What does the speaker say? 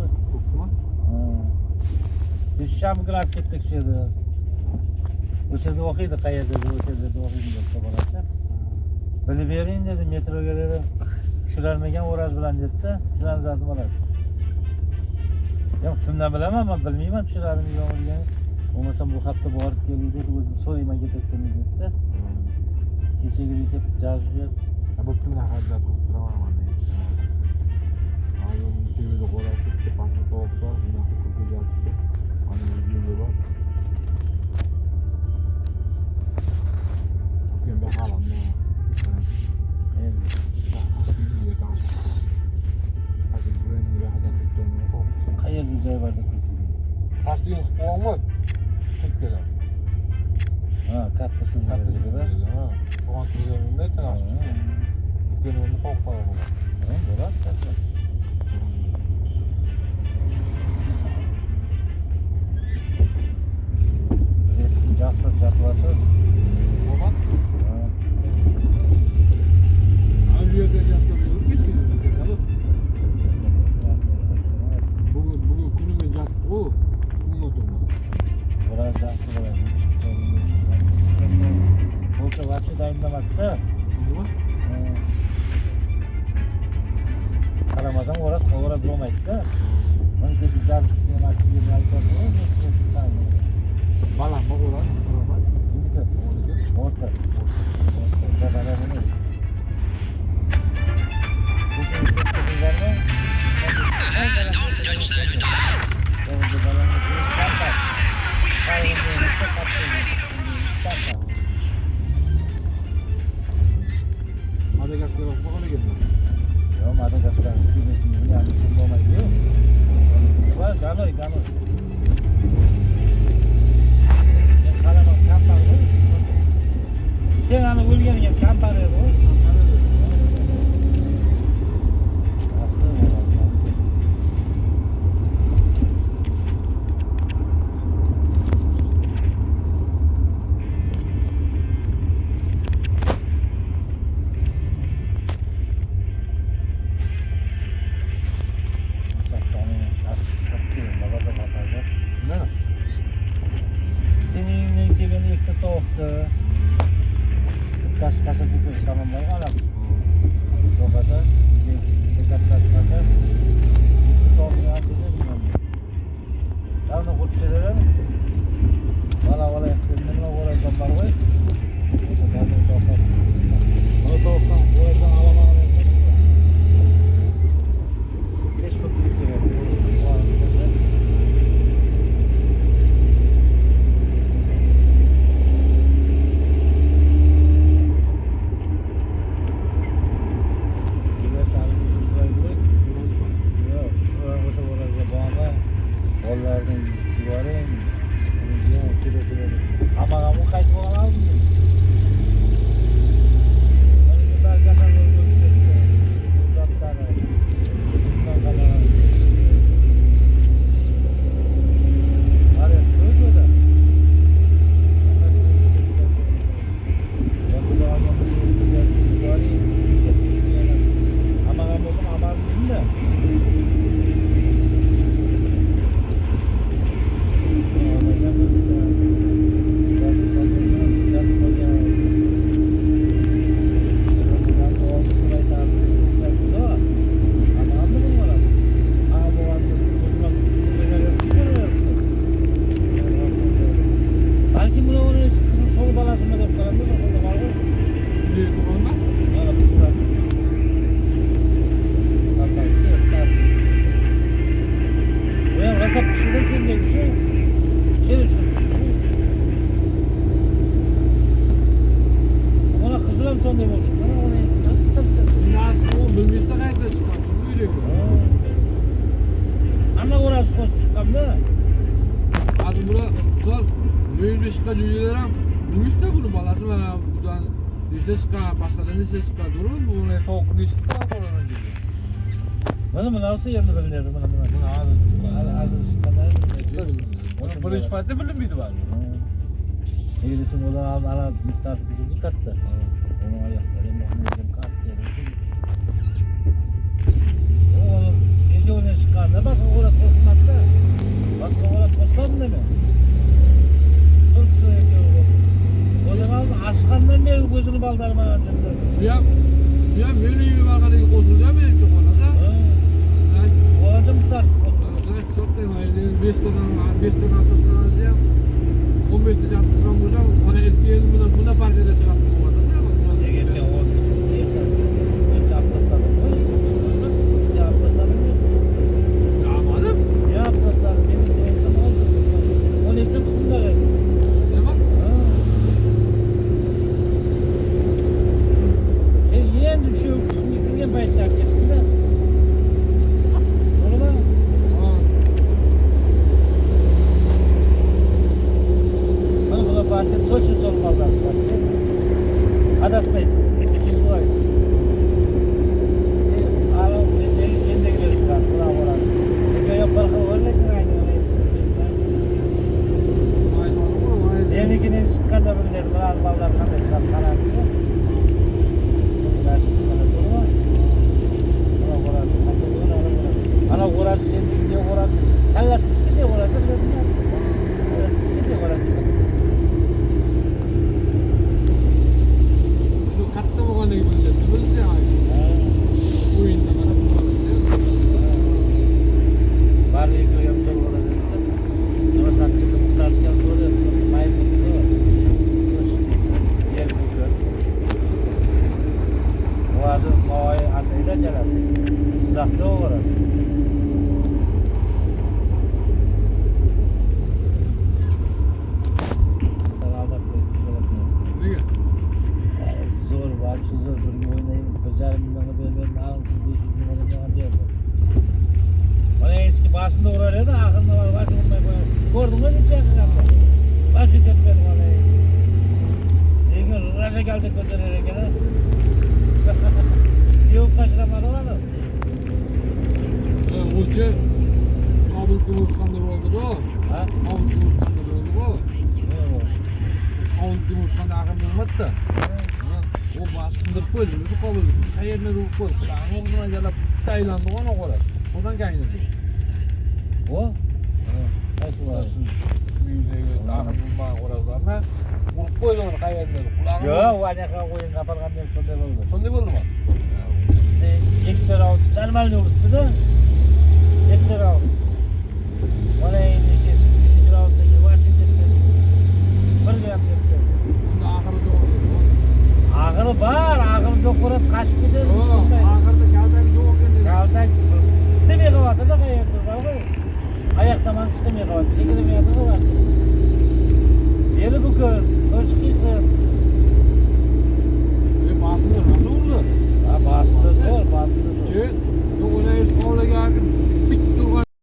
ko'y. Ko'pmi? Sham grab ketdik shu yerda. O'sha yerda o'qiydi, qayerda o'sha yerda o'qiydi deb bolasi. Bilib bering dedi, metroga dedi. Tushirarmagan O'raz bilan dedi-da, shularni zardi bolasi. Yo'q, kimdan bilaman, men bilmayman tushiradimi yo'qmi degan. Bo'lmasa bu hafta borib keldik dedi, o'zim so'rayman ketayotgan dedi-da. Kechagidek ketib jazib berdi. Bu kimlar haqida ko'p turaman deydi. Hozir TVda qo'rab ketdi, pastda to'xta, bunaqa ko'p jazib. Ana videoga bor. Keyin bahalamni. Endi qayerda joy bor deb ketdi. Pastini qo'ymoq. Ketdilar. Ha, katta shu yerda. Ha, so'g'on tuzilganda tanasi. Keyin to'xtab bo'ladi. Ha, bo'ladi, katta. Yaxshi jadvasi. Bo'lmadi. Ha. Aviaga jastlab ketdi. Bugun kuniga jatdi. U unutma. Biraz yaxshi bo'ladi. Bo'lsa vaqti dayinlamakda. Nima? Qaramazam O'raz bo'lmaydi-da. Mana kecha jarlikni maktabga aytadi. Baland bo'ladi. O'rta. Baland emas. Madagaskar o'xshagan ekan. Yo'q, Madagaskar filmini yani kim bo'lmaydi-yu. Var, Ganoy. Men qaraman kampani. Sen ana o'lganiga kampani bu. Kasih itu sama mau alas. So kasa, dekat kasa, itu yang ada di mana. Tahu nak buat cedera? Wala yang wala gambar weh. Sudah ada toko. Kalau toko, wala yang alamat. Facebook itu ya. Mana nasıl yandı bilinirdi mana. Hozir Bunu birinchi paytda bilinmaydi bari. Eğrisi buradan ala miktar küçük kattı. Onu ayakları mahmudum kattı. Oğlum ikkovini chiqqanda boshqa xo'roz qo'shilmadi-da. Boshqa xo'roz qo'shmadimi nima? Turkisi ikkovi. O'zim oldi ashqandan beri ko'zini baldarman anjirdi. Bu ham meni uyim orqadagi qo'zildi ham menimcha xonada. O'zim tutar. Hisobda 5 tadan atasınız ya. 15 tadan atasınız hocam. Bana eski yerim buna parçada çıkarttım bu arada. Nega sen o'zing necha hafta sadin? Necha hafta sadin? Yağmadım. Ne haftaslar benim dostum oldu. 12'de tutumlar edi. Tamam. Sen yeğen şu tutum yıkılgan paytlar kettin de. Doğru mu? Bana buna parti toşun sormalılar. Adasmayız. Soy. Ağlam ben de gireriz çıkar. Buna vurar. Peki yok barkı öğrenlekin aynı. Yenikinin çıkkanda bildirdim. Buna almalılar kandı çıkar. Kanarlısı. Ana orası sen diye orası. Hellas kişi diye orası dedim ya. Hellas kişi diye orası. Bu katta mı konu gibi bildi ya. Bu oyunda bana bu Barlı yıkıyor yapacak orası. Sonra satçıda muhtarlıkken sonra mayın bakıyor. Yer bakıyor. O adı mavayı adıyla gelir. Uzakta o orası. Zor var, şu zor. Bir oynayayım, becerem milyonu vermedim, ağzım 500 milyonu bana verdi. Bana eski başında uğrarıyor da ahırında var, başı bulmaya koyar. Gördün mü hiç yakınlarda? Başı tepmedim bana. İyi gün, raja geldik götürerek gene. Yok kaçıramadı bana. Uçu kabul kımırskandır oldu bu. Ha? Kabul kımırskandır oldu bu. Kabul kımırskandır akıllı olmadı da. O bastırıp koydu, bizi kabul edildi. Kayırına ruh koydu. Kulağın oğluna gelip Tayland'ı ona orası. Oradan kaynırdı. O? Nasıl var? Su yüzeye göre akıl bulmayan oraslarına vurup koydu onu kayırına. Kulağın Yok, o anaka oyun kapalgan diye sonday oldu. Sonunda oldu mu? Ektor out, normalde oluştu da. Ektor out. Bana yeni şeysi, 3. rounddaki var şirkette. Bir gram şirkette. Bunda ahırı da oldu. Ağırı var, ağırı çok orası kaçıp gidiyor. Ahırda kağıdan yok kendine. Kaldan istemeye kavatı da kayakta var mı? Ayaktaman istemeye kavatı, sekiremeye kavatı var. Yeri bu kör, koç kıyısı.